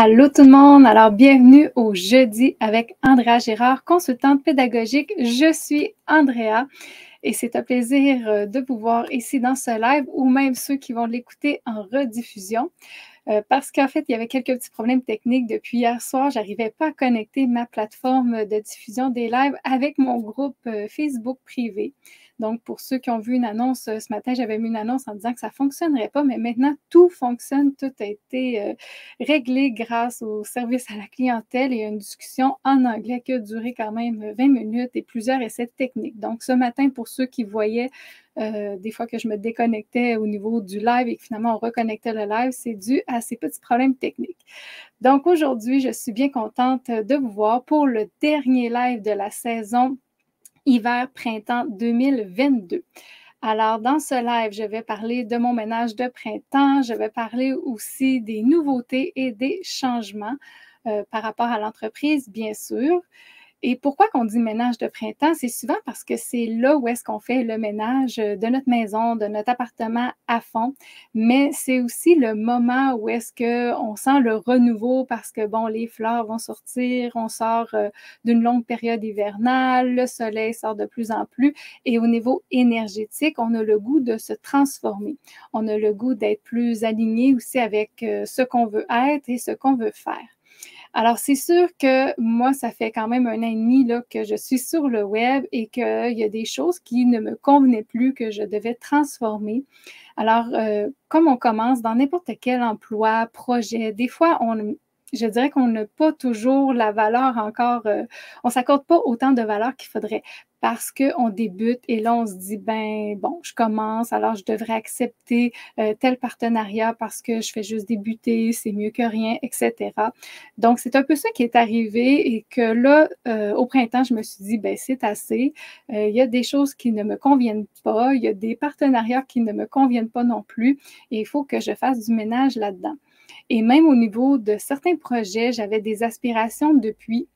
Allô tout le monde, alors bienvenue au Jeudi avec Andrea Girard, consultante pédagogique. Je suis Andrea et c'est un plaisir de vous voir ici dans ce live ou même ceux qui vont l'écouter en rediffusion. Parce qu'en fait, il y avait quelques petits problèmes techniques depuis hier soir. Je n'arrivais pas à connecter ma plateforme de diffusion des lives avec mon groupe Facebook privé. Donc, pour ceux qui ont vu une annonce ce matin, j'avais mis une annonce en disant que ça ne fonctionnerait pas, mais maintenant, tout fonctionne. Tout a été réglé grâce au service à la clientèle et à une discussion en anglais qui a duré quand même 20 minutes et plusieurs essais techniques. Donc, ce matin, pour ceux qui voyaient des fois que je me déconnectais au niveau du live et que finalement on reconnectait le live, c'est dû à ces petits problèmes techniques. Donc aujourd'hui, je suis bien contente de vous voir pour le dernier live de la saison hiver-printemps 2022. Alors, dans ce live, je vais parler de mon ménage de printemps, je vais parler aussi des nouveautés et des changements par rapport à l'entreprise, bien sûr. Et pourquoi qu'on dit ménage de printemps? C'est souvent parce que c'est là où est-ce qu'on fait le ménage de notre maison, de notre appartement à fond. Mais c'est aussi le moment où est-ce qu'on sent le renouveau parce que, bon, les fleurs vont sortir, on sort d'une longue période hivernale, le soleil sort de plus en plus. Et au niveau énergétique, on a le goût de se transformer. On a le goût d'être plus aligné aussi avec ce qu'on veut être et ce qu'on veut faire. Alors, c'est sûr que moi, ça fait quand même 1 an et demi là, que je suis sur le web et qu'il y a des choses qui ne me convenaient plus, que je devais transformer. Alors, comme on commence dans n'importe quel emploi, projet, des fois, je dirais qu'on n'a pas toujours la valeur encore, on ne s'accorde pas autant de valeur qu'il faudrait parce qu'on débute et là, on se dit, ben bon, je commence, alors je devrais accepter tel partenariat parce que je fais juste débuter, c'est mieux que rien, etc. Donc, c'est un peu ça qui est arrivé et que là, au printemps, je me suis dit, ben c'est assez. Il y a des choses qui ne me conviennent pas, il y a des partenariats qui ne me conviennent pas non plus et il faut que je fasse du ménage là-dedans. Et même au niveau de certains projets, j'avais des aspirations depuis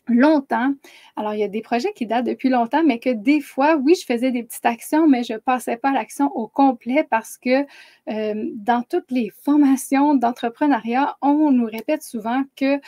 longtemps. Alors, il y a des projets qui datent depuis longtemps, mais que des fois, oui, je faisais des petites actions, mais je ne passais pas à l'action au complet parce que dans toutes les formations d'entrepreneuriat, on nous répète souvent que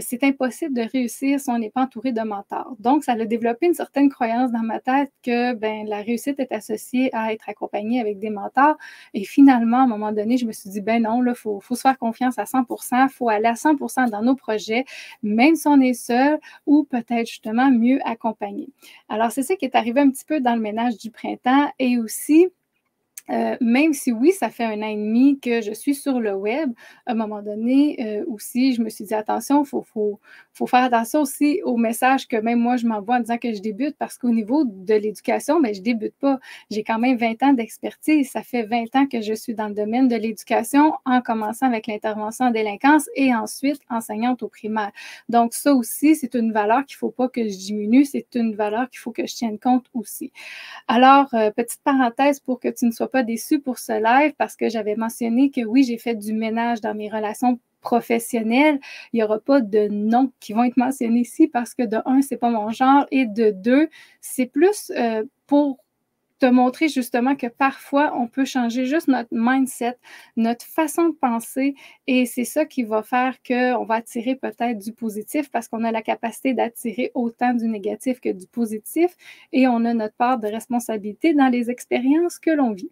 c'est impossible de réussir si on n'est pas entouré de mentors. Donc, ça a développé une certaine croyance dans ma tête que ben, la réussite est associée à être accompagné avec des mentors. Et finalement, à un moment donné, je me suis dit, ben non, il faut se faire confiance à 100%, il faut aller à 100% dans nos projets, même si on est seul, ou peut-être justement mieux accompagné. Alors, c'est ça qui est arrivé un petit peu dans le ménage du printemps et aussi, même si oui, ça fait 1 an et demi que je suis sur le web, à un moment donné aussi, je me suis dit attention, faut faire attention aussi aux messages que même moi je m'envoie en disant que je débute parce qu'au niveau de l'éducation, ben, je débute pas. J'ai quand même 20 ans d'expertise. Ça fait 20 ans que je suis dans le domaine de l'éducation en commençant avec l'intervention en délinquance et ensuite enseignante au primaire. Donc ça aussi, c'est une valeur qu'il ne faut pas que je diminue. C'est une valeur qu'il faut que je tienne compte aussi. Alors, petite parenthèse pour que tu ne sois pas déçu pour ce live parce que j'avais mentionné que oui, j'ai fait du ménage dans mes relations professionnelles. Il n'y aura pas de noms qui vont être mentionnés ici parce que de un, c'est pas mon genre et de deux, c'est plus pour te montrer justement que parfois, on peut changer juste notre mindset, notre façon de penser et c'est ça qui va faire qu'on va attirer peut-être du positif parce qu'on a la capacité d'attirer autant du négatif que du positif et on a notre part de responsabilité dans les expériences que l'on vit.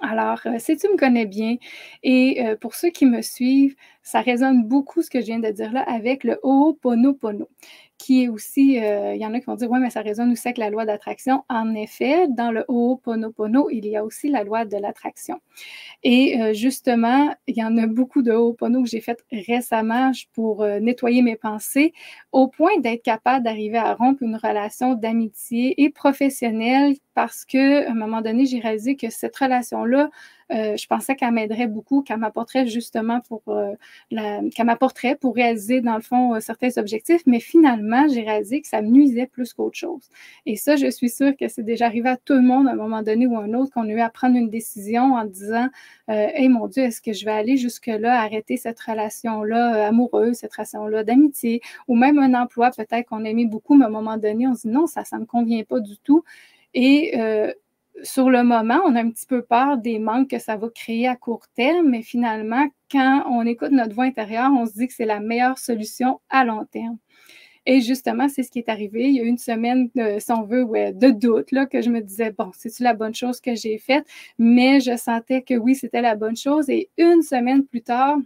Alors, si tu me connais bien et pour ceux qui me suivent, ça résonne beaucoup ce que je viens de dire là avec le Ho'oponopono, qui est aussi, il y en a qui vont dire, ouais, mais ça résonne aussi avec la loi d'attraction. En effet, dans le Ho'oponopono, il y a aussi la loi de l'attraction. Et justement, il y en a beaucoup de Ho'opono que j'ai fait récemment pour nettoyer mes pensées, au point d'être capable d'arriver à rompre une relation d'amitié et professionnelle parce qu'à un moment donné, j'ai réalisé que cette relation-là, je pensais qu'elle m'aiderait beaucoup, qu'elle m'apporterait justement qu'elle m'apporterait pour réaliser, dans le fond, certains objectifs, mais finalement, j'ai réalisé que ça me nuisait plus qu'autre chose. Et ça, je suis sûre que c'est déjà arrivé à tout le monde à un moment donné ou à un autre qu'on a eu à prendre une décision en disant hey mon Dieu, est-ce que je vais aller jusque-là, arrêter cette relation-là amoureuse, cette relation-là d'amitié, ou même un emploi peut-être qu'on aimait beaucoup, mais à un moment donné, on se dit non, ça ne me convient pas du tout. Et sur le moment, on a un petit peu peur des manques que ça va créer à court terme, mais finalement, quand on écoute notre voix intérieure, on se dit que c'est la meilleure solution à long terme. Et justement, c'est ce qui est arrivé. Il y a eu une semaine, si on veut, de doute, là, que je me disais, bon, c'est-tu la bonne chose que j'ai faite? Mais je sentais que oui, c'était la bonne chose. Et une semaine plus tard,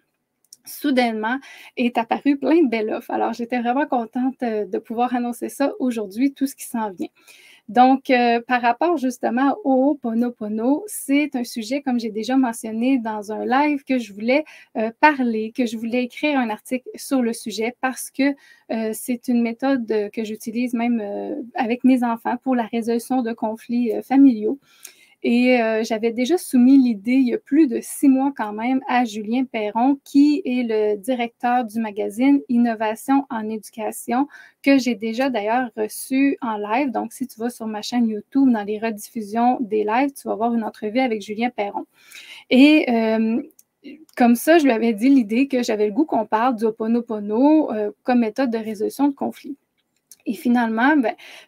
soudainement, est apparu plein de belles offres. Alors, j'étais vraiment contente de pouvoir annoncer ça aujourd'hui, tout ce qui s'en vient. Donc, par rapport justement au Ho'oponopono, c'est un sujet, comme j'ai déjà mentionné dans un live, que je voulais parler, que je voulais écrire un article sur le sujet parce que c'est une méthode que j'utilise même avec mes enfants pour la résolution de conflits familiaux. Et j'avais déjà soumis l'idée il y a plus de 6 mois quand même à Julien Perron, qui est le directeur du magazine Innovation en éducation, que j'ai déjà d'ailleurs reçu en live. Donc, si tu vas sur ma chaîne YouTube, dans les rediffusions des lives, tu vas voir une entrevue avec Julien Perron. Et comme ça, je lui avais dit l'idée que j'avais le goût qu'on parle du Ho'oponopono comme méthode de résolution de conflits. Et finalement,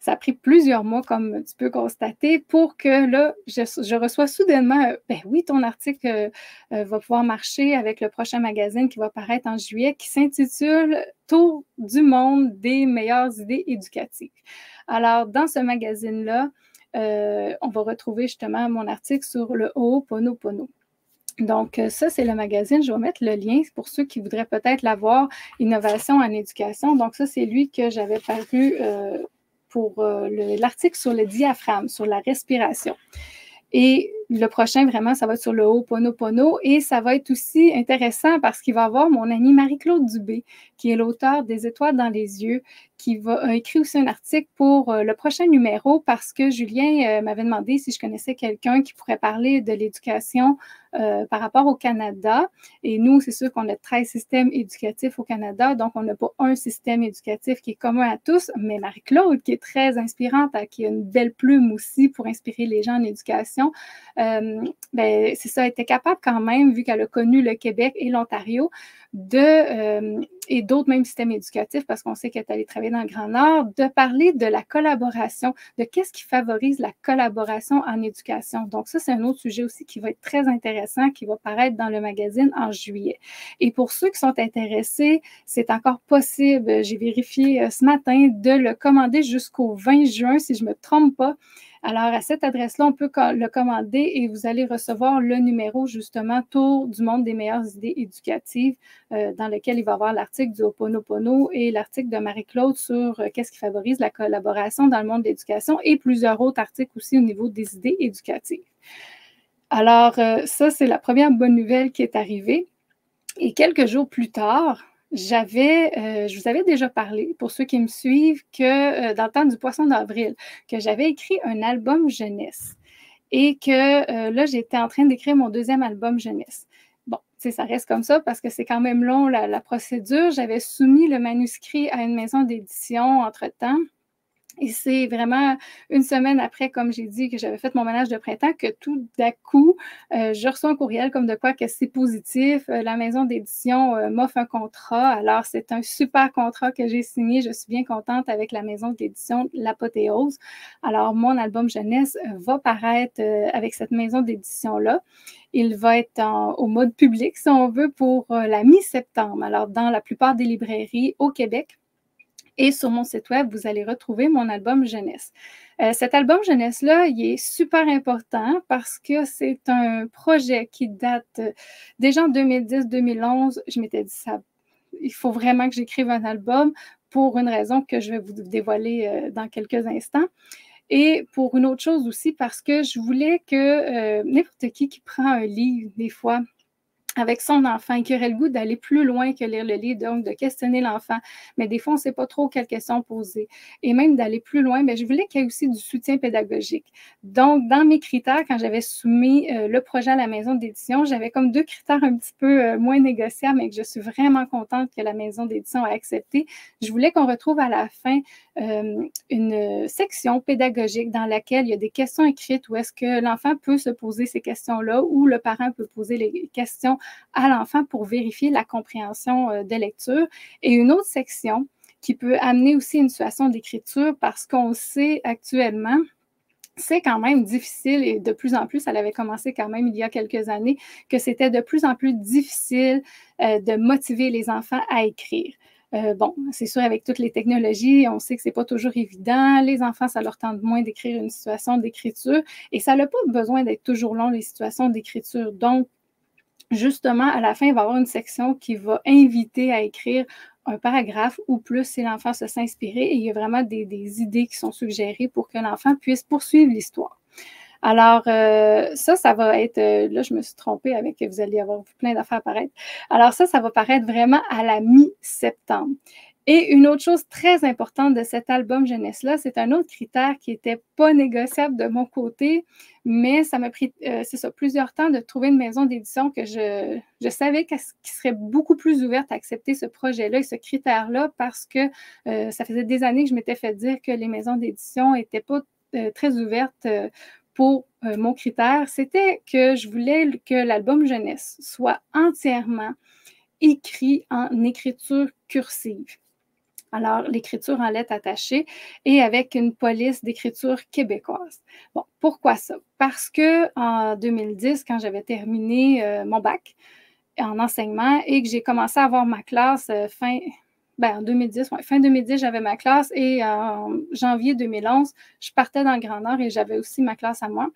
ça a pris plusieurs mois, comme tu peux constater, pour que là, je reçois soudainement, oui, ton article va pouvoir marcher avec le prochain magazine qui va paraître en juillet, qui s'intitule Tour du monde des meilleures idées éducatives. Alors, dans ce magazine-là, on va retrouver justement mon article sur le Ho'oponopono. Donc, ça, c'est le magazine. Je vais mettre le lien pour ceux qui voudraient peut-être l'avoir, Innovation en éducation. Donc, ça, c'est lui que j'avais paru pour l'article sur le diaphragme, sur la respiration. Et le prochain, vraiment, ça va être sur le Ho'oponopono et ça va être aussi intéressant parce qu'il va y avoir mon amie Marie-Claude Dubé, qui est l'auteure des Étoiles dans les yeux, qui a écrit aussi un article pour le prochain numéro parce que Julien m'avait demandé si je connaissais quelqu'un qui pourrait parler de l'éducation par rapport au Canada. Et nous, c'est sûr qu'on a 13 systèmes éducatifs au Canada, donc on n'a pas un système éducatif qui est commun à tous, mais Marie-Claude, qui est très inspirante, qui a une belle plume aussi pour inspirer les gens en éducation, c'est ça, elle était capable quand même, vu qu'elle a connu le Québec et l'Ontario, et d'autres même systèmes éducatifs, parce qu'on sait qu'elle est allée travailler dans le Grand Nord, de parler de la collaboration, de qu'est-ce qui favorise la collaboration en éducation. Donc ça, c'est un autre sujet aussi qui va être très intéressant, qui va paraître dans le magazine en juillet. Et pour ceux qui sont intéressés, c'est encore possible, j'ai vérifié ce matin, de le commander jusqu'au 20 juin, si je ne me trompe pas. Alors, à cette adresse-là, on peut le commander et vous allez recevoir le numéro, justement, Tour du monde des meilleures idées éducatives, dans lequel il va y avoir l'article du Ho'oponopono et l'article de Marie-Claude sur qu'est-ce qui favorise la collaboration dans le monde de l'éducation et plusieurs autres articles aussi au niveau des idées éducatives. Alors, ça, c'est la première bonne nouvelle qui est arrivée. Et quelques jours plus tard, je vous avais déjà parlé, pour ceux qui me suivent, que dans le temps du Poisson d'avril, que j'avais écrit un album jeunesse et que là, j'étais en train d'écrire mon deuxième album jeunesse. Bon, ça reste comme ça parce que c'est quand même long, la procédure. J'avais soumis le manuscrit à une maison d'édition entre-temps. Et c'est vraiment une semaine après, comme j'ai dit, que j'avais fait mon ménage de printemps, que tout d'un coup, je reçois un courriel comme de quoi que c'est positif. La maison d'édition m'offre un contrat. Alors, c'est un super contrat que j'ai signé. Je suis bien contente avec la maison d'édition L'Apothéose. Alors, mon album jeunesse va paraître avec cette maison d'édition-là. Il va être au mode public, si on veut, pour la mi-septembre. Alors, dans la plupart des librairies au Québec. Et sur mon site web, vous allez retrouver mon album jeunesse. Cet album jeunesse-là, il est super important parce que c'est un projet qui date déjà en 2010-2011. Je m'étais dit, il faut vraiment que j'écrive un album pour une raison que je vais vous dévoiler dans quelques instants. Et pour une autre chose aussi, parce que je voulais que n'importe qui prend un livre, des fois, avec son enfant, qui aurait le goût d'aller plus loin que lire le livre, donc de questionner l'enfant. Mais des fois, on ne sait pas trop quelles questions poser. Et même d'aller plus loin, mais je voulais qu'il y ait aussi du soutien pédagogique. Donc, dans mes critères, quand j'avais soumis le projet à la maison d'édition, j'avais comme 2 critères un petit peu moins négociables, mais que je suis vraiment contente que la maison d'édition a accepté. Je voulais qu'on retrouve à la fin une section pédagogique dans laquelle il y a des questions écrites où est-ce que l'enfant peut se poser ces questions-là ou le parent peut poser les questions à l'enfant pour vérifier la compréhension de lecture. Et une autre section qui peut amener aussi une situation d'écriture parce qu'on sait actuellement c'est quand même difficile et de plus en plus, ça avait commencé quand même il y a quelques années, que c'était de plus en plus difficile de motiver les enfants à écrire. Bon, c'est sûr, avec toutes les technologies, on sait que c'est pas toujours évident. Les enfants, ça leur tente moins d'écrire une situation d'écriture et ça n'a pas besoin d'être toujours long, les situations d'écriture. Donc, justement, à la fin, il va y avoir une section qui va inviter à écrire un paragraphe ou plus si l'enfant se sent inspiré et il y a vraiment des idées qui sont suggérées pour que l'enfant puisse poursuivre l'histoire. Alors, ça va être, là, je me suis trompée avec, vous allez avoir plein d'affaires apparaître. Alors ça va paraître vraiment à la mi-septembre. Et une autre chose très importante de cet album jeunesse-là, c'est un autre critère qui n'était pas négociable de mon côté, mais ça m'a pris, c'est ça, plusieurs temps de trouver une maison d'édition que je savais qui serait beaucoup plus ouverte à accepter ce projet-là et ce critère-là parce que ça faisait des années que je m'étais fait dire que les maisons d'édition n'étaient pas très ouvertes pour mon critère. C'était que je voulais que l'album jeunesse soit entièrement écrit en écriture cursive. Alors, l'écriture en lettres attachées et avec une police d'écriture québécoise. Bon, pourquoi ça? Parce que en 2010, quand j'avais terminé mon bac en enseignement et que j'ai commencé à avoir ma classe en 2010, fin 2010, j'avais ma classe et en janvier 2011, je partais dans le Grand Nord et j'avais aussi ma classe à moi.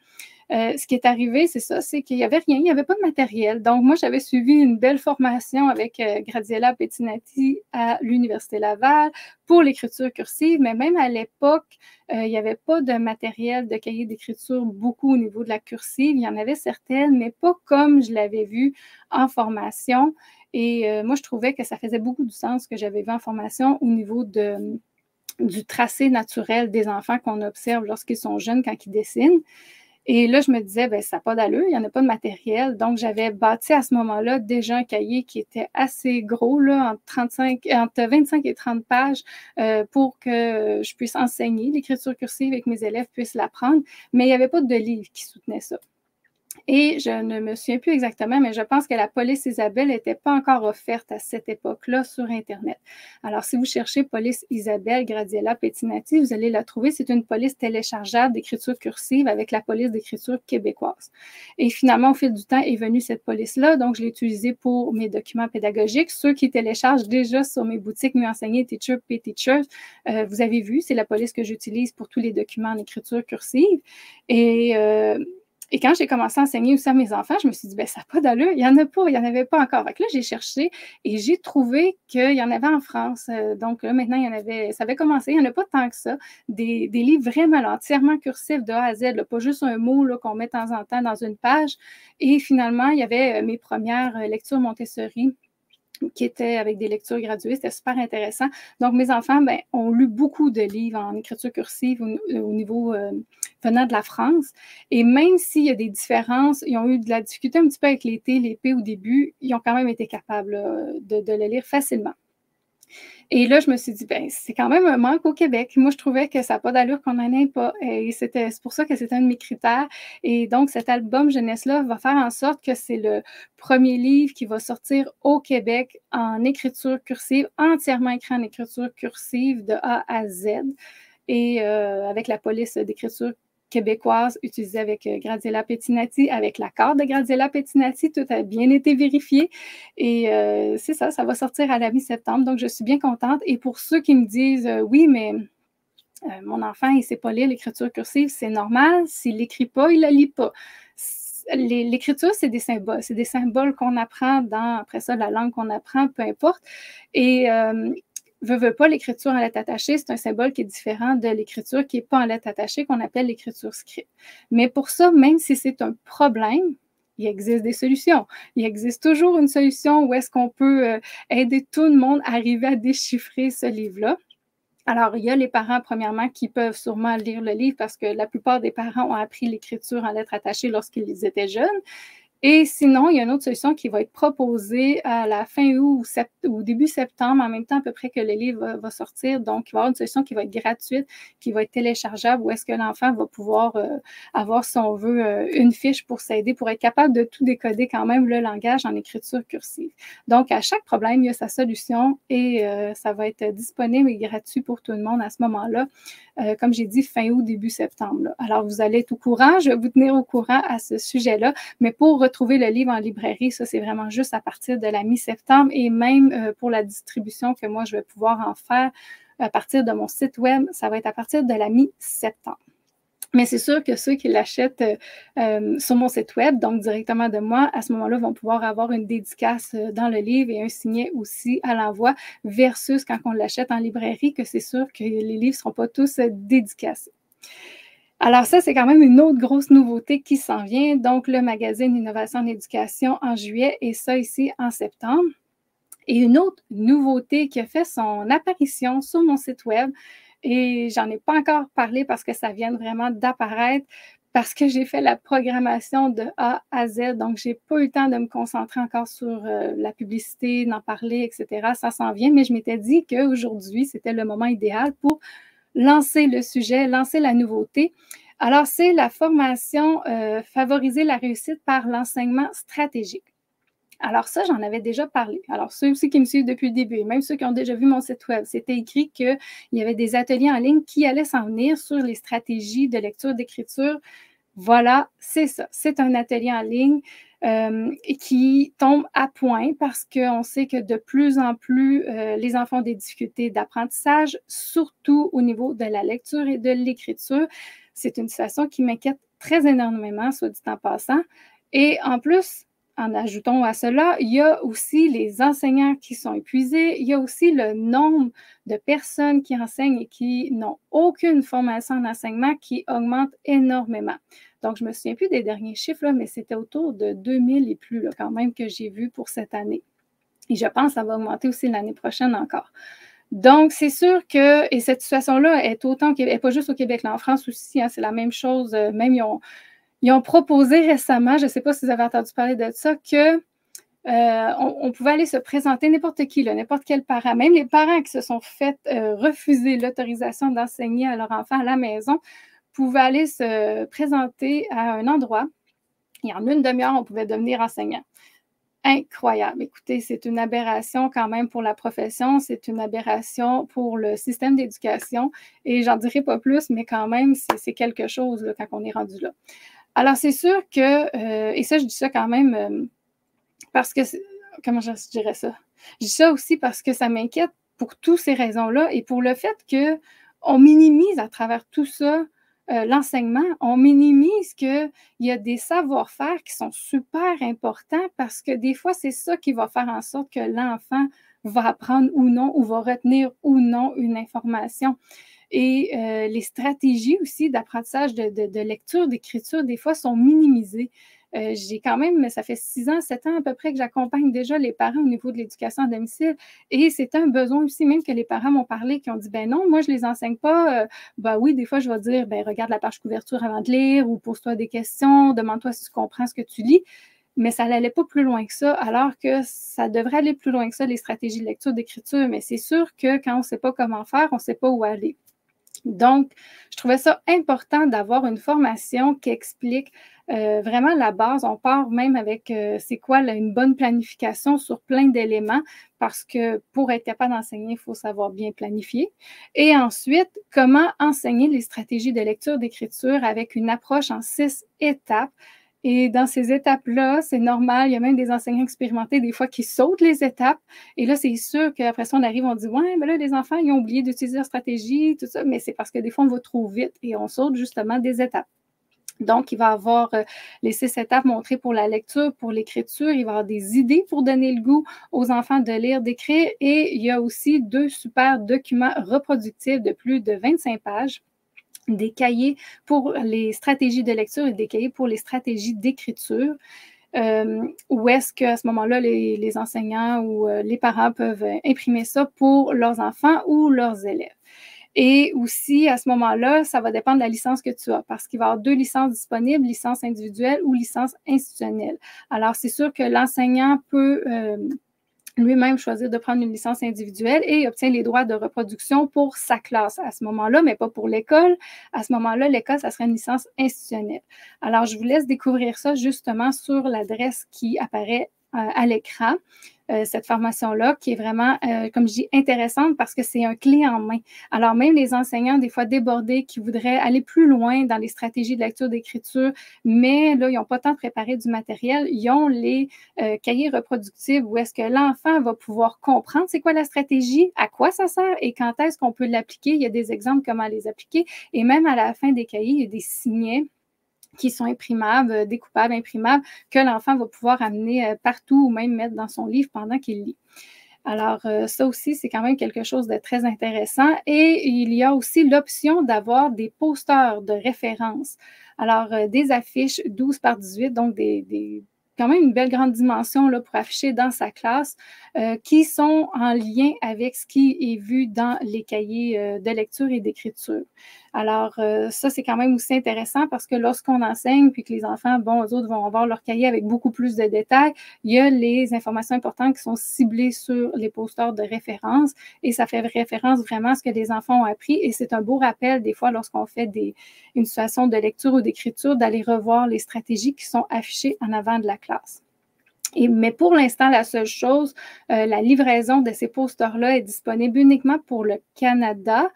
Ce qui est arrivé, c'est ça, c'est qu'il n'y avait rien, il n'y avait pas de matériel. Donc, moi, j'avais suivi une belle formation avec Graziella Pettinati à l'Université Laval pour l'écriture cursive, mais même à l'époque, il n'y avait pas de matériel de cahier d'écriture beaucoup au niveau de la cursive. Il y en avait certaines, mais pas comme je l'avais vu en formation. Et moi, je trouvais que ça faisait beaucoup du sens que j'avais vu en formation au niveau du tracé naturel des enfants qu'on observe lorsqu'ils sont jeunes quand ils dessinent. Et là, je me disais, ben, ça n'a pas d'allure, il n'y en a pas de matériel. Donc, j'avais bâti à ce moment-là déjà un cahier qui était assez gros, là, entre 25 et 30 pages, pour que je puisse enseigner l'écriture cursive et que mes élèves puissent l'apprendre. Mais il n'y avait pas de livre qui soutenait ça. Et je ne me souviens plus exactement, mais je pense que la police Isabelle n'était pas encore offerte à cette époque-là sur Internet. Alors, si vous cherchez police Isabelle Graziella Pettinati, vous allez la trouver. C'est une police téléchargeable d'écriture cursive avec la police d'écriture québécoise. Et finalement, au fil du temps, est venue cette police-là. Donc, je l'ai utilisée pour mes documents pédagogiques. Ceux qui téléchargent déjà sur mes boutiques Mieux enseigner, Teacher, P-Teachers, vous avez vu, c'est la police que j'utilise pour tous les documents en écriture cursive. Et quand j'ai commencé à enseigner aussi à mes enfants, je me suis dit, ben ça n'a pas d'allure, il n'y en a pas, il n'y en avait pas encore. Donc là, j'ai cherché et j'ai trouvé qu'il y en avait en France. Donc là, maintenant, il y en avait, ça avait commencé, il n'y en a pas tant que ça. Des livres vraiment là, entièrement cursifs de A à Z, là, pas juste un mot là, qu'on met de temps en temps dans une page. Et finalement, il y avait mes premières lectures Montessori qui étaient avec des lectures graduées. C'était super intéressant. Donc, mes enfants ont lu beaucoup de livres en écriture cursive au niveau venant de la France. Et même s'il y a des différences, ils ont eu de la difficulté un petit peu avec les T, les P au début, ils ont quand même été capables de le lire facilement. Et là, je me suis dit, ben, c'est quand même un manque au Québec. Moi, je trouvais que ça n'a pas d'allure qu'on n'en ait pas. Et c'est pour ça que c'était un de mes critères. Et donc, cet album jeunesse-là va faire en sorte que c'est le premier livre qui va sortir au Québec en écriture cursive, entièrement écrit en écriture cursive de A à Z. Et avec la police d'écriture québécoise utilisée avec Graziella Pettinati, avec l'accord de Graziella Pettinati, tout a bien été vérifié. Et c'est ça, ça va sortir à la mi-septembre, donc je suis bien contente. Et pour ceux qui me disent, oui, mais mon enfant, il ne sait pas lire l'écriture cursive, c'est normal, s'il ne l'écrit pas, il ne la lit pas. L'écriture, c'est des symboles qu'on apprend après ça, la langue qu'on apprend, peu importe. Et veut pas, l'écriture en lettres attachées, c'est un symbole qui est différent de l'écriture qui n'est pas en lettres attachées, qu'on appelle l'écriture script. Mais pour ça, même si c'est un problème, il existe des solutions. Il existe toujours une solution où est-ce qu'on peut aider tout le monde à arriver à déchiffrer ce livre-là. Alors, il y a les parents, premièrement, qui peuvent sûrement lire le livre parce que la plupart des parents ont appris l'écriture en lettres attachées lorsqu'ils étaient jeunes. Et sinon, il y a une autre solution qui va être proposée à la fin août ou début septembre, en même temps à peu près que le livre va sortir. Donc, il va y avoir une solution qui va être gratuite, qui va être téléchargeable, où est-ce que l'enfant va pouvoir avoir, si on veut, une fiche pour s'aider, pour être capable de tout décoder quand même le langage en écriture cursive. Donc, à chaque problème, il y a sa solution et ça va être disponible et gratuit pour tout le monde à ce moment-là. Comme j'ai dit, fin août, début septembre. Là. Alors, vous allez être au courant. Je vais vous tenir au courant à ce sujet-là. Mais pour retrouver le livre en librairie, ça, c'est vraiment juste à partir de la mi-septembre et même pour la distribution que moi, je vais pouvoir en faire à partir de mon site web, ça va être à partir de la mi-septembre. Mais c'est sûr que ceux qui l'achètent sur mon site web, donc directement de moi, à ce moment-là, vont pouvoir avoir une dédicace dans le livre et un signet aussi à l'envoi, versus quand on l'achète en librairie, que c'est sûr que les livres ne seront pas tous dédicacés. Alors ça, c'est quand même une autre grosse nouveauté qui s'en vient. Donc, le magazine Innovation en éducation en juillet et ça ici en septembre. Et une autre nouveauté qui a fait son apparition sur mon site web, et j'en ai pas encore parlé parce que ça vient vraiment d'apparaître, parce que j'ai fait la programmation de A à Z, donc j'ai pas eu le temps de me concentrer encore sur la publicité, d'en parler, etc. Ça s'en vient, mais je m'étais dit qu'aujourd'hui, c'était le moment idéal pour lancer le sujet, lancer la nouveauté. Alors, c'est la formation Favoriser la réussite par l'enseignement stratégique. Alors ça, j'en avais déjà parlé. Alors ceux aussi qui me suivent depuis le début, même ceux qui ont déjà vu mon site web, c'était écrit qu'il y avait des ateliers en ligne qui allaient s'en venir sur les stratégies de lecture, d'écriture. Voilà, c'est ça. C'est un atelier en ligne qui tombe à point parce qu'on sait que de plus en plus, les enfants ont des difficultés d'apprentissage, surtout au niveau de la lecture et de l'écriture. C'est une situation qui m'inquiète très énormément, soit dit en passant. Et en plus, en ajoutant à cela, il y a aussi les enseignants qui sont épuisés, il y a aussi le nombre de personnes qui enseignent et qui n'ont aucune formation en enseignement qui augmente énormément. Donc, je ne me souviens plus des derniers chiffres, là, mais c'était autour de 2000 et plus là, quand même que j'ai vu pour cette année. Et je pense que ça va augmenter aussi l'année prochaine encore. Donc, c'est sûr que, et cette situation-là est autant au Québec, pas juste au Québec, là, en France aussi, hein, c'est la même chose, même ils ont proposé récemment, je ne sais pas si vous avez entendu parler de ça, que on pouvait aller se présenter n'importe qui, n'importe quel parent, même les parents qui se sont fait refuser l'autorisation d'enseigner à leur enfant à la maison, pouvaient aller se présenter à un endroit et en une demi-heure, on pouvait devenir enseignant. Incroyable. Écoutez, c'est une aberration quand même pour la profession, c'est une aberration pour le système d'éducation et j'en dirai pas plus, mais quand même, c'est quelque chose là, quand on est rendu là. Alors, c'est sûr que, et ça, je dis ça quand même parce que, comment je dirais ça? Je dis ça aussi parce que ça m'inquiète pour toutes ces raisons-là et pour le fait qu'on minimise à travers tout ça l'enseignement, on minimise qu'il y a des savoir-faire qui sont super importants parce que des fois, c'est ça qui va faire en sorte que l'enfant va apprendre ou non ou va retenir ou non une information. Et les stratégies aussi d'apprentissage de lecture, d'écriture, des fois, sont minimisées. J'ai quand même, ça fait 6 ans, 7 ans à peu près que j'accompagne déjà les parents au niveau de l'éducation à domicile et c'est un besoin aussi même que les parents m'ont parlé, qui ont dit, ben non, moi, je ne les enseigne pas. Ben oui, des fois, je vais dire, ben regarde la page couverture avant de lire ou pose-toi des questions, demande-toi si tu comprends ce que tu lis. Mais ça n'allait pas plus loin que ça, alors que ça devrait aller plus loin que ça, les stratégies de lecture, d'écriture. Mais c'est sûr que quand on ne sait pas comment faire, on ne sait pas où aller. Donc, je trouvais ça important d'avoir une formation qui explique vraiment la base. On part même avec c'est quoi une bonne planification sur plein d'éléments parce que pour être capable d'enseigner, il faut savoir bien planifier. Et ensuite, comment enseigner les stratégies de lecture, d'écriture avec une approche en 6 étapes. Et dans ces étapes-là, c'est normal, il y a même des enseignants expérimentés des fois qui sautent les étapes. Et là, c'est sûr qu'après ça, on arrive, on dit, ouais, mais là, les enfants, ils ont oublié d'utiliser leur stratégie, tout ça. Mais c'est parce que des fois, on va trop vite et on saute justement des étapes. Donc, il va y avoir les 6 étapes montrées pour la lecture, pour l'écriture. Il va y avoir des idées pour donner le goût aux enfants de lire, d'écrire. Et il y a aussi 2 super documents reproductifs de plus de 25 pages. Des cahiers pour les stratégies de lecture et des cahiers pour les stratégies d'écriture. Où est-ce qu'à ce moment-là, les enseignants ou les parents peuvent imprimer ça pour leurs enfants ou leurs élèves. Et aussi, à ce moment-là, ça va dépendre de la licence que tu as parce qu'il va y avoir 2 licences disponibles, licence individuelle ou licence institutionnelle. Alors, c'est sûr que l'enseignant peut lui-même choisir de prendre une licence individuelle et obtient les droits de reproduction pour sa classe à ce moment-là, mais pas pour l'école. À ce moment-là, l'école, ça serait une licence institutionnelle. Alors, je vous laisse découvrir ça justement sur l'adresse qui apparaît à l'écran. Cette formation-là, qui est vraiment, comme je dis, intéressante parce que c'est un clé en main. Alors, même les enseignants, des fois débordés, qui voudraient aller plus loin dans les stratégies de lecture d'écriture, mais là, ils n'ont pas tant préparé du matériel, ils ont les cahiers reproductifs où est-ce que l'enfant va pouvoir comprendre c'est quoi la stratégie, à quoi ça sert et quand est-ce qu'on peut l'appliquer. Il y a des exemples comment les appliquer et même à la fin des cahiers, il y a des signets qui sont imprimables, découpables, imprimables, que l'enfant va pouvoir amener partout ou même mettre dans son livre pendant qu'il lit. Alors, ça aussi, c'est quand même quelque chose de très intéressant. Et il y a aussi l'option d'avoir des posters de référence. Alors, des affiches 12 par 18, donc quand même une belle grande dimension là, pour afficher dans sa classe, qui sont en lien avec ce qui est vu dans les cahiers de lecture et d'écriture. Alors, ça, c'est quand même aussi intéressant parce que lorsqu'on enseigne, puis que les enfants, bon, eux autres vont avoir leur cahier avec beaucoup plus de détails, il y a les informations importantes qui sont ciblées sur les posters de référence et ça fait référence vraiment à ce que les enfants ont appris et c'est un beau rappel des fois lorsqu'on fait une situation de lecture ou d'écriture d'aller revoir les stratégies qui sont affichées en avant de la classe. Mais pour l'instant, la seule chose, la livraison de ces posters-là est disponible uniquement pour le Canada.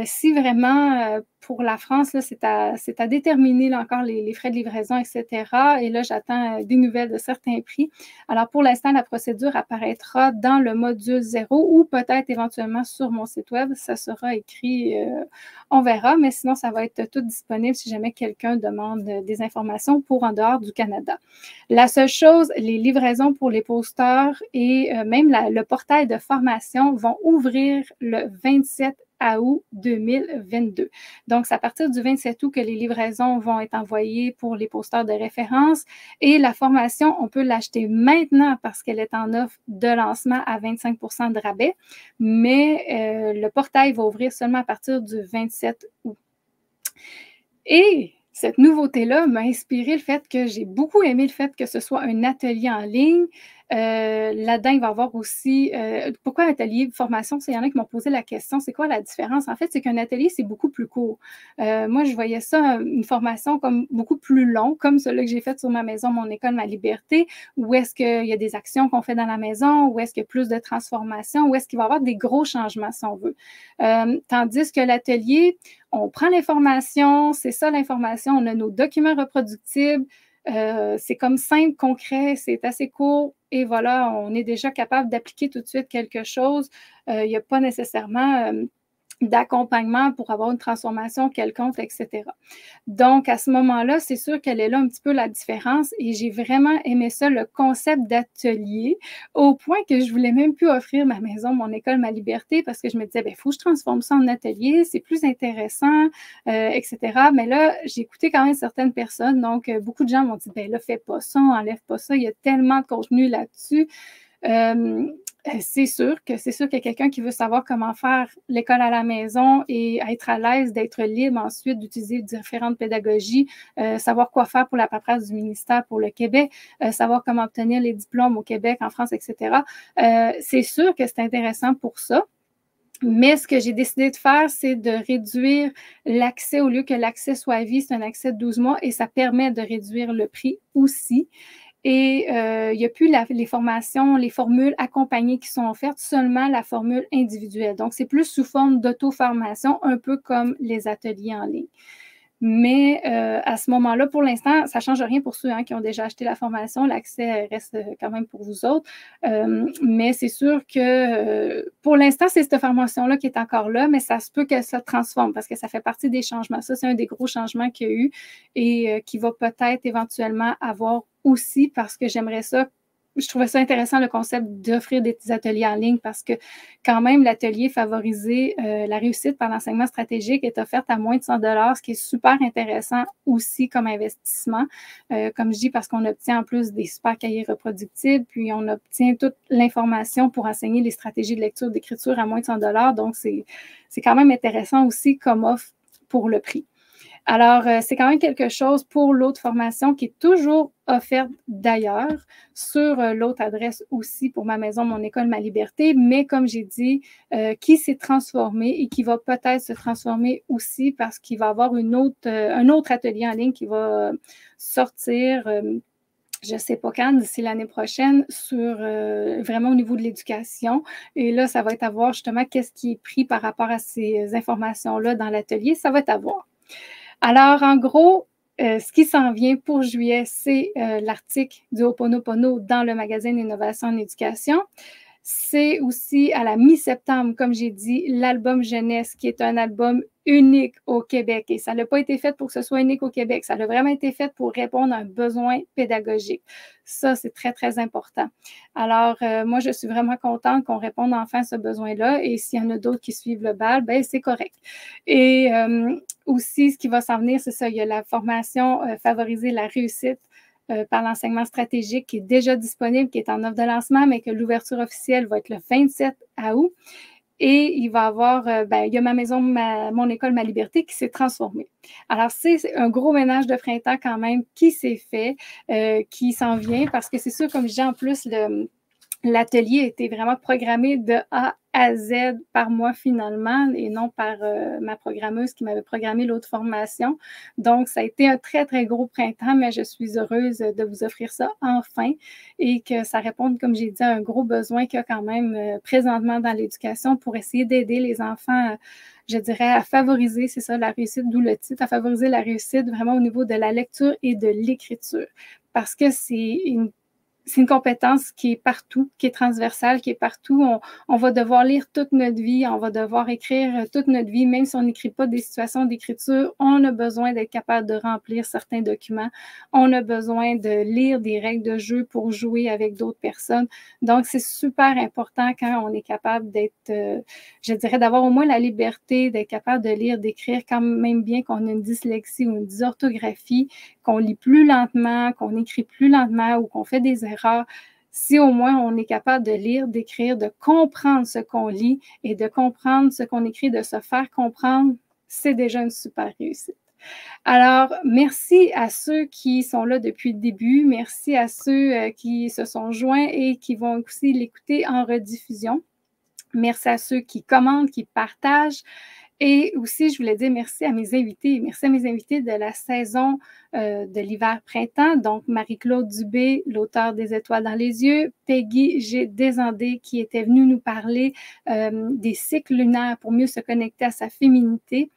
Si vraiment, pour la France, c'est à déterminer là, encore les frais de livraison, etc. Et là, j'attends des nouvelles de certains prix. Alors, pour l'instant, la procédure apparaîtra dans le module 0 ou peut-être éventuellement sur mon site web. Ça sera écrit, on verra, mais sinon, ça va être tout disponible si jamais quelqu'un demande des informations pour en dehors du Canada. La seule chose, les livraisons pour les posters et même le portail de formation vont ouvrir le 27 août 2022. Donc, c'est à partir du 27 août que les livraisons vont être envoyées pour les posters de référence et la formation, on peut l'acheter maintenant parce qu'elle est en offre de lancement à 25 % de rabais, mais le portail va ouvrir seulement à partir du 27 août. Et cette nouveauté-là m'a inspiré le fait que j'ai beaucoup aimé le fait que ce soit un atelier en ligne. Là-dedans, il va y avoir aussi pourquoi atelier formation? Il y en a qui m'ont posé la question, c'est quoi la différence? En fait, c'est qu'un atelier, c'est beaucoup plus court. Moi, je voyais ça, une formation comme beaucoup plus long, comme celle que j'ai faite sur ma maison, mon école, ma liberté, où est-ce qu'il y a des actions qu'on fait dans la maison, où est-ce qu'il y a plus de transformation, où est-ce qu'il va y avoir des gros changements, si on veut. Tandis que l'atelier, on prend l'information, c'est ça l'information, on a nos documents reproductibles, c'est comme simple, concret, c'est assez court et voilà, on est déjà capable d'appliquer tout de suite quelque chose. Il n'y a pas nécessairement d'accompagnement pour avoir une transformation quelconque, etc. Donc, à ce moment-là, c'est sûr qu'elle est là un petit peu la différence et j'ai vraiment aimé ça, le concept d'atelier, au point que je voulais même plus offrir ma maison, mon école, ma liberté, parce que je me disais, il faut que je transforme ça en atelier, c'est plus intéressant, etc. Mais là, j'ai écouté quand même certaines personnes, donc beaucoup de gens m'ont dit, là, fais pas ça, enlève pas ça, il y a tellement de contenu là-dessus. C'est sûr qu'il y a quelqu'un qui veut savoir comment faire l'école à la maison et être à l'aise, d'être libre ensuite d'utiliser différentes pédagogies, savoir quoi faire pour la paperasse du ministère pour le Québec, savoir comment obtenir les diplômes au Québec, en France, etc. C'est sûr que c'est intéressant pour ça. Mais ce que j'ai décidé de faire, c'est de réduire l'accès, au lieu que l'accès soit à vie, c'est un accès de 12 mois et ça permet de réduire le prix aussi. Et il n'y a plus les formations, les formules accompagnées qui sont offertes, seulement la formule individuelle. Donc, c'est plus sous forme d'auto-formation, un peu comme les ateliers en ligne. Mais à ce moment-là, pour l'instant, ça ne change rien pour ceux qui ont déjà acheté la formation. L'accès reste quand même pour vous autres. Mais c'est sûr que pour l'instant, c'est cette formation-là qui est encore là, mais ça se peut que ça transforme parce que ça fait partie des changements. Ça, c'est un des gros changements qu'il y a eu et qui va peut-être éventuellement avoir aussi parce que j'aimerais ça je trouvais ça intéressant, le concept d'offrir des petits ateliers en ligne parce que quand même, l'atelier favorisé, la réussite par l'enseignement stratégique est offerte à moins de 100 $, ce qui est super intéressant aussi comme investissement. Comme je dis, parce qu'on obtient en plus des super cahiers reproductibles, puis on obtient toute l'information pour enseigner les stratégies de lecture, d'écriture à moins de 100 $. Donc, c'est quand même intéressant aussi comme offre pour le prix. Alors, c'est quand même quelque chose pour l'autre formation qui est toujours offerte d'ailleurs sur l'autre adresse aussi pour ma maison, mon école, ma liberté, mais comme j'ai dit, qui s'est transformé et qui va peut-être se transformer aussi parce qu'il va y avoir un autre atelier en ligne qui va sortir. Je ne sais pas quand, d'ici l'année prochaine, sur vraiment au niveau de l'éducation. Et là, ça va être à voir justement qu'est-ce qui est pris par rapport à ces informations-là dans l'atelier. Ça va être à voir. Alors, en gros, ce qui s'en vient pour juillet, c'est l'article du Ho'oponopono dans le magazine Innovation en éducation. C'est aussi à la mi-septembre, comme j'ai dit, l'album jeunesse, qui est un album unique au Québec. Et ça n'a pas été fait pour que ce soit unique au Québec. Ça a vraiment été fait pour répondre à un besoin pédagogique. Ça, c'est très, très important. Alors, moi, je suis vraiment contente qu'on réponde enfin à ce besoin-là. Et s'il y en a d'autres qui suivent le bal, ben c'est correct. Et aussi, ce qui va s'en venir, c'est ça. Il y a la formation favoriser la réussite par l'enseignement stratégique qui est déjà disponible, qui est en offre de lancement, mais que l'ouverture officielle va être le 27 août. Et il va y avoir, il y a ma maison, mon école, ma liberté qui s'est transformée. Alors, c'est un gros ménage de printemps quand même qui s'est fait, qui s'en vient, parce que c'est sûr, comme je dis, en plus, l'atelier était vraiment programmé de A à Z par moi finalement et non par ma programmeuse qui m'avait programmé l'autre formation. Donc, ça a été un très, très gros printemps, mais je suis heureuse de vous offrir ça enfin et que ça réponde, comme j'ai dit, à un gros besoin qu'il y a quand même présentement dans l'éducation pour essayer d'aider les enfants, je dirais, à favoriser, c'est ça, la réussite, d'où le titre, à favoriser la réussite vraiment au niveau de la lecture et de l'écriture. Parce que c'est une compétence qui est partout, qui est transversale, qui est partout. On va devoir lire toute notre vie, on va devoir écrire toute notre vie, même si on n'écrit pas des situations d'écriture, on a besoin d'être capable de remplir certains documents. On a besoin de lire des règles de jeu pour jouer avec d'autres personnes. Donc, c'est super important quand on est capable d'être, je dirais, d'avoir au moins la liberté d'être capable de lire, d'écrire, quand même bien qu'on a une dyslexie ou une dysorthographie, qu'on lit plus lentement, qu'on écrit plus lentement ou qu'on fait des erreurs. Si au moins on est capable de lire, d'écrire, de comprendre ce qu'on lit et de comprendre ce qu'on écrit, de se faire comprendre, c'est déjà une super réussite. Alors, merci à ceux qui sont là depuis le début. Merci à ceux qui se sont joints et qui vont aussi l'écouter en rediffusion. Merci à ceux qui commentent, qui partagent. Et aussi, je voulais dire merci à mes invités. Merci à mes invités de la saison de l'hiver-printemps. Donc, Marie-Claude Dubé, l'auteure des Étoiles dans les yeux. Peggy G. Desandé, qui était venue nous parler des cycles lunaires pour mieux se connecter à sa féminité.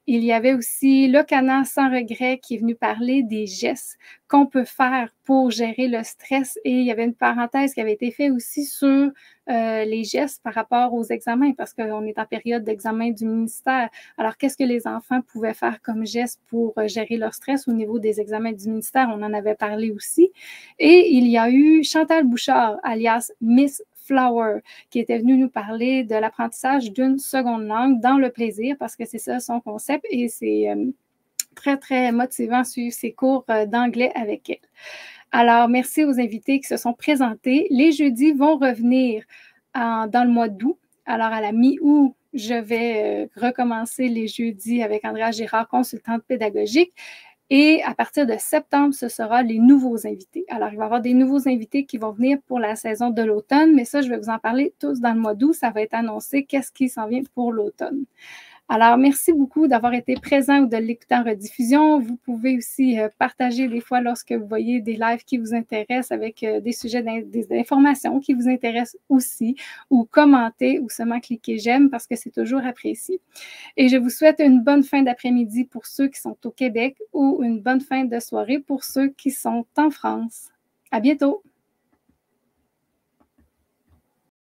Il y avait aussi Locana sans regret qui est venu parler des gestes qu'on peut faire pour gérer le stress. Et il y avait une parenthèse qui avait été faite aussi sur les gestes par rapport aux examens, parce qu'on est en période d'examen du ministère. Alors, qu'est-ce que les enfants pouvaient faire comme gestes pour gérer leur stress au niveau des examens du ministère? On en avait parlé aussi. Et il y a eu Chantal Bouchard, alias Miss Flower, qui était venue nous parler de l'apprentissage d'une seconde langue dans le plaisir, parce que c'est ça son concept et c'est très, très motivant de suivre ses cours d'anglais avec elle. Alors, merci aux invités qui se sont présentés. Les jeudis vont revenir dans le mois d'août. Alors, à la mi-août, je vais recommencer les jeudis avec Andrea Girard, consultante pédagogique. Et à partir de septembre, ce sera les nouveaux invités. Alors, il va y avoir des nouveaux invités qui vont venir pour la saison de l'automne, mais ça, je vais vous en parler tous dans le mois d'août. Ça va être annoncé qu'est-ce qui s'en vient pour l'automne. Alors, merci beaucoup d'avoir été présent ou de l'écouter en rediffusion. Vous pouvez aussi partager des fois lorsque vous voyez des lives qui vous intéressent avec des sujets des informations qui vous intéressent aussi, ou commenter ou seulement cliquer j'aime parce que c'est toujours apprécié. Et je vous souhaite une bonne fin d'après-midi pour ceux qui sont au Québec ou une bonne fin de soirée pour ceux qui sont en France. À bientôt!